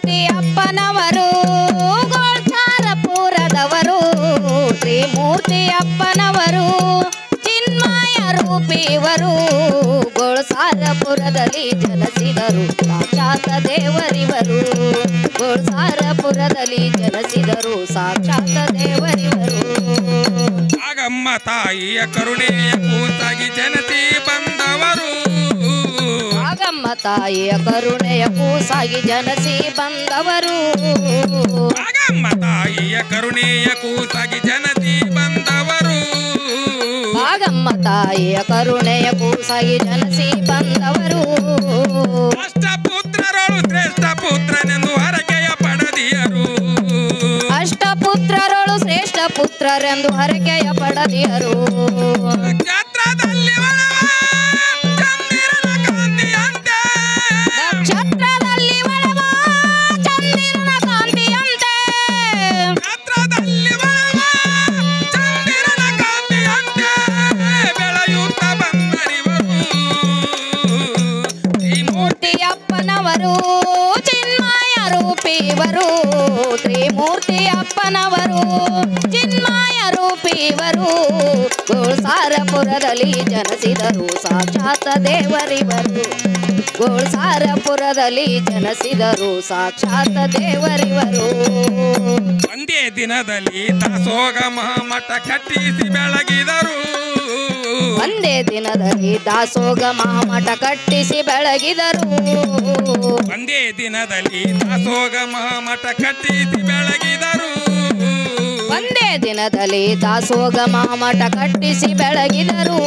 ತ್ರಿಮೂರ್ತಿ ಅಪ್ಪನವರು ಗೋಳ್ಸಾರಪುರದವರು ತ್ರಿಮೂರ್ತಿ ಅಪ್ಪನವರು ಚಿನ್ಮಯ ರೂಪಿವರು ಗೋಳ್ಸಾರಪುರದಲ್ಲಿ ಜನಿಸಿದರು ಸಾಕ್ಷಾತ್ ದೇವರಿವರು ಗೋಳ್ಸಾರಪುರದಲ್ಲಿ ಜನಿಸಿದರು ಸಾಕ್ಷಾತ್ ದೇವರಿವರು ಆಗಮ್ಮ ತಾಯಿಯ ಕರುಣೆಯ ಕೂಸಾಗಿ ಜನತಿ ಬಂದವರು ಆಗಮ್ಮ ತಾಯಿಯ ಕರುಣೆಯ ಕೂಸಾಗಿ ಜನಸಿ ಬಂದವರು ಆಗಮ್ಮ ತಾಯಿಯ ಕರುಣೆಯ ಕೂಸಾಗಿ ಜನತಿ ಬಂದವರು ಆಗಮ್ಮ ತಾಯಿಯ ಕರುಣೆಯ ಕೂಸಾಗಿ ಜನಸಿ ಬಂದವರು ಅಷ್ಟಪುತ್ರರೊಳು ಶ್ರೇಷ್ಠ ಪುತ್ರನೆಂದು ಹರಕೆಯ ಪಡೆದಿಯರು ಅಷ್ಟಪುತ್ರರೊಳು ಶ್ರೇಷ್ಠ ಪುತ್ರರೆಂದು ಹರಕೆಯ ಪಡೆದಿಯರು ನಕ್ಷತ್ರದಲ್ಲಿ ಒಳವ ಚಂದಿರನ ಕಾಂತಿಯಂತೆ ನಕ್ಷತ್ರದಲ್ಲಿ ಒಳವ ಚಂದಿರನ ಕಾಂತಿಯಂತೆ ನಕ್ಷತ್ರದಲ್ಲಿ ಒಳವ ಚಂದಿರನ ಕಾಂತಿಯಂತೆ ಬೆಳೆಯುತ್ತ ಬಂದರಿವರು ತ್ರಿಮೂರ್ತಿ ಅಪ್ಪನವರು ಚಿನ್ಮಯ ರೂಪಿವರು ತ್ರಿಮೂರ್ತಿ ಅಪ್ಪನವರು ಚಿನ್ಮಯ ರೂಪಿವರು ಗೋಳ್ಸಾರಪುರದಲ್ಲಿ ಜನಿಸಿದರು ಸಾಕ್ಷಾತ್ ದೇವರಿವರು ಗೋಳ್ಸಾರಪುರದಲ್ಲಿ ಜನಿಸಿದರು ಸಾಕ್ಷಾತ್ ದೇವರಿವರು ಒಂದೇ ದಿನದಲ್ಲಿ ದಾಸೋಗ ಮಹಾಮಠ ಕಟ್ಟಿಸಿ ಬೆಳಗಿದರು ಒಂದೇ ದಿನದಲ್ಲಿ ದಾಸೋಗ ಮಹಾಮಠ ಕಟ್ಟಿಸಿ ಬೆಳಗಿದರು ಒಂದೇ ದಿನದಲ್ಲಿ ದಾಸೋಗ ಮಹಾಮಠ ಕಟ್ಟಿಸಿ ಬೆಳಗಿದರು ಒಂದೇ ದಿನದಲ್ಲಿ ದಾಸೋಗ ಮಹಾಮಠ ಕಟ್ಟಿಸಿ ಬೆಳಗಿದರು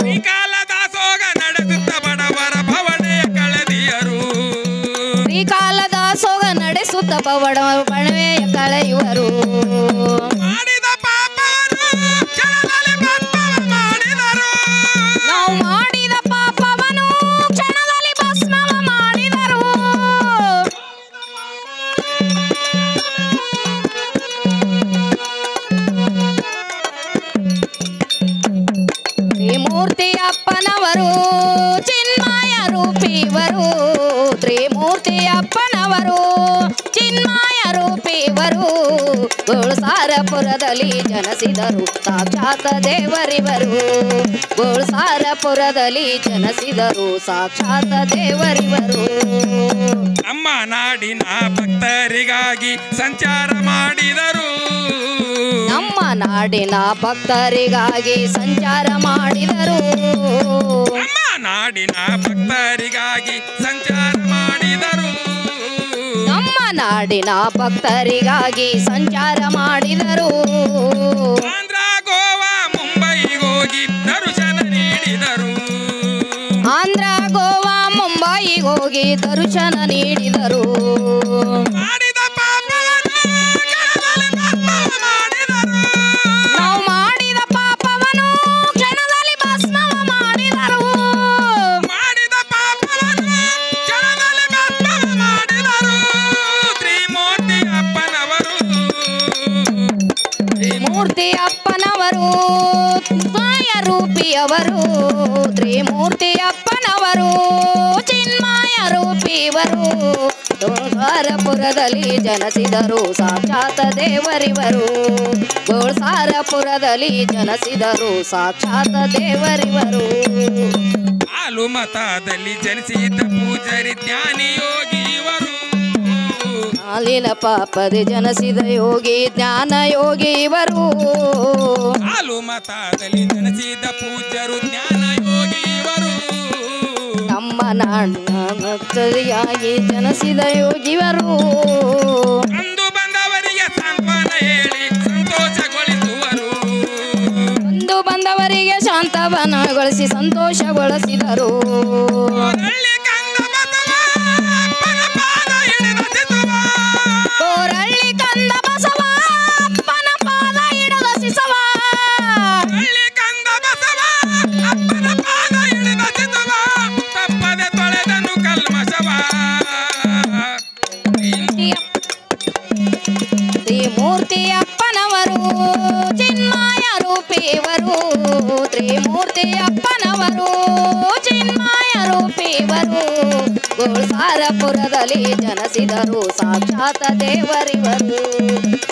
ತ್ರಿಕಾಲ ದಾಸೋಗ ನಡೆಸುತ್ತ ಬಡವರ ಭವಣೆಯ ಕಳೆದಿಯರು ತ್ರಿಕಾಲ ದಾಸೋಗ ನಡೆಸುತ್ತ ಬಣವೆಯ ಕಳೆಯುವರು ಮಾಡಿದ ಪಾಪವನ್ನು ಕ್ಷಣದಲ್ಲಿ ಭಸ್ಮವ ಮಾಡಿದರು ನಾವು ಮಾಡಿದ ಪಾಪವನ್ನು ಕ್ಷಣದಲ್ಲಿ ಭಸ್ಮವ ಮಾಡಿದರು ತ್ರಿಮೂರ್ತಿ ಅಪ್ಪನವರು ಚಿನ್ಮಯ ರೂಪಿವರು ತ್ರಿಮೂರ್ತಿ ಅಪ್ಪನವರು ಚಿನ್ಮಯ ರೂಪಿವರು ಗೋಳ್ಸಾರಪುರದಲ್ಲಿ ಜನಿಸಿದರು ಸಾಕ್ಷಾತ್ ದೇವರಿವರು ಗೋಳ್ಸಾರಪುರದಲ್ಲಿ ಜನಿಸಿದರು ಸಾಕ್ಷಾತ್ ದೇವರಿವರು ನಮ್ಮ ನಾಡಿನ ಭಕ್ತರಿಗಾಗಿ ಸಂಚಾರ ಮಾಡಿದರು ನಮ್ಮ ನಾಡಿನ ಭಕ್ತರಿಗಾಗಿ ಸಂಚಾರ ಮಾಡಿದರು ನಮ್ಮ ನಾಡಿನ ಭಕ್ತರಿಗಾಗಿ ಸಂಚಾರ ಮಾಡಿದರು ನಮ್ಮ ನಾಡಿನ ಭಕ್ತರಿಗಾಗಿ ಸಂಚಾರ ಮಾಡಿದರು ಆಂಧ್ರ ಗೋವಾ ಮುಂಬೈಗೋಗಿ ದರ್ಶನ ನೀಡಿದರು ಆಂಧ್ರ ಗೋವಾ ಮುಂಬೈಗೆ ಹೋಗಿ ದರ್ಶನ ನೀಡಿದರು ಮಾಡಿದ ಪಾಪವನ್ನು ಕ್ಷಣದಲ್ಲಿ ಭಸ್ಮವ ಮಾಡಿದರು ನಾವು ಮಾಡಿದ ಪಾಪವನ್ನು ಕ್ಷಣದಲ್ಲಿ ಭಸ್ಮವ ಮಾಡಿದರು ಮಾಡಿದ ಪಾಪವನ್ನು ಕ್ಷಣದಲ್ಲಿ ಭಸ್ಮವ ಮಾಡಿದರು ತ್ರಿಮೂರ್ತಿ ಅಪ್ಪನವರು ತ್ರಿಮೂರ್ತಿ ಅಪ್ಪನವರು ಚಿನ್ಮಯ ರೂಪಿಯವರು ತ್ರಿಮೂರ್ತಿ ಅಪ್ಪನವರು ಚಿನ್ಮಯ ರೂಪಿವರು ಗೋಳ್ಸಾರಪುರದಲ್ಲಿ ಜನಿಸಿದರು ಸಾಕ್ಷಾತ್ ದೇವರಿವರು ಗೋಳ್ಸಾರಪುರದಲ್ಲಿ ಜನಿಸಿದರು ಸಾಕ್ಷಾತ್ ದೇವರಿವರು ಹಾಲು ಮತದಲ್ಲಿ ಜನಿಸಿದ ಪೂಜಾರಿ ಜ್ಞಾನಿ ಯೋಗಿ ಇವರು ಹಾಲಿನ ಪಾಪದೆ ಜನಿಸಿದ ಯೋಗಿ ಜ್ಞಾನ ಯೋಗಿ ಇವರು ಹಾಲು ಮತದಲ್ಲಿ ಜನಿಸಿದ ಪೂಜ್ಯರು ಜ್ಞಾನ ಯೋಗಿ ಇವರು ನಮ್ಮ ನಾಡಿನ ಭಕ್ತರಿಗಾಗಿ ಜನಿಸಿದ ಯೋಗಿವರು ಅಂದು ಬಂದವರಿಗೆ ಸಾಂತ್ವನ ಹೇಳಿ ಸಂತೋಷಗೊಳಿಸುವರು ಒಂದು ಬಂದವರಿಗೆ ಶಾಂತವನಗೊಳಿಸಿ ಸಂತೋಷಗೊಳಿಸಿದರು ಕೋರಳ್ಳಿ ಕಂದ ಬಸವ ಅಪ್ಪನ ಪಾದ ಹಿಡಿದ ಸಿಸುವ ಕೋರಳ್ಳಿ ಕಂದ ಬಸವ ಅಪ್ಪನ ಪಾದ ಹಿಡಿದ ಸಿಸವ ಕೋರಳ್ಳಿ ಕಂದ ಬಸವ ಅಪ್ಪನ ಪಾದ ಹಿಡಿದ ಸಿಸುವ ತಪ್ಪದೆ ತೊಳೆದನು ಕಲ್ಮಶವ ತ್ರಿಮೂರ್ತಿ ಅಪ್ಪನವರು ಚಿನ್ಮಯ ರೂಪಿವರು ತ್ರಿಮೂರ್ತಿ ಅಪ್ಪನವರು ಚಿನ್ಮಯ ರೂಪಿವರು ಗೋಳ್ಸಾರಪುರದಲ್ಲಿ ಜನಿಸಿದರು ಸಾಕ್ಷಾತ್ ದೇವರಿವರು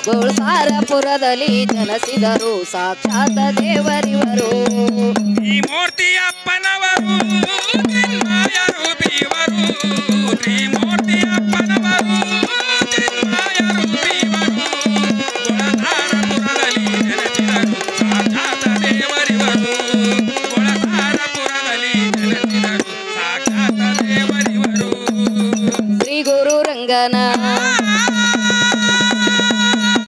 ಗೋಳ್ಸಾರಪುರದಲ್ಲಿ ಜನಿಸಿದರು ಸಾಕ್ಷಾತ್ ದೇವರಿವರು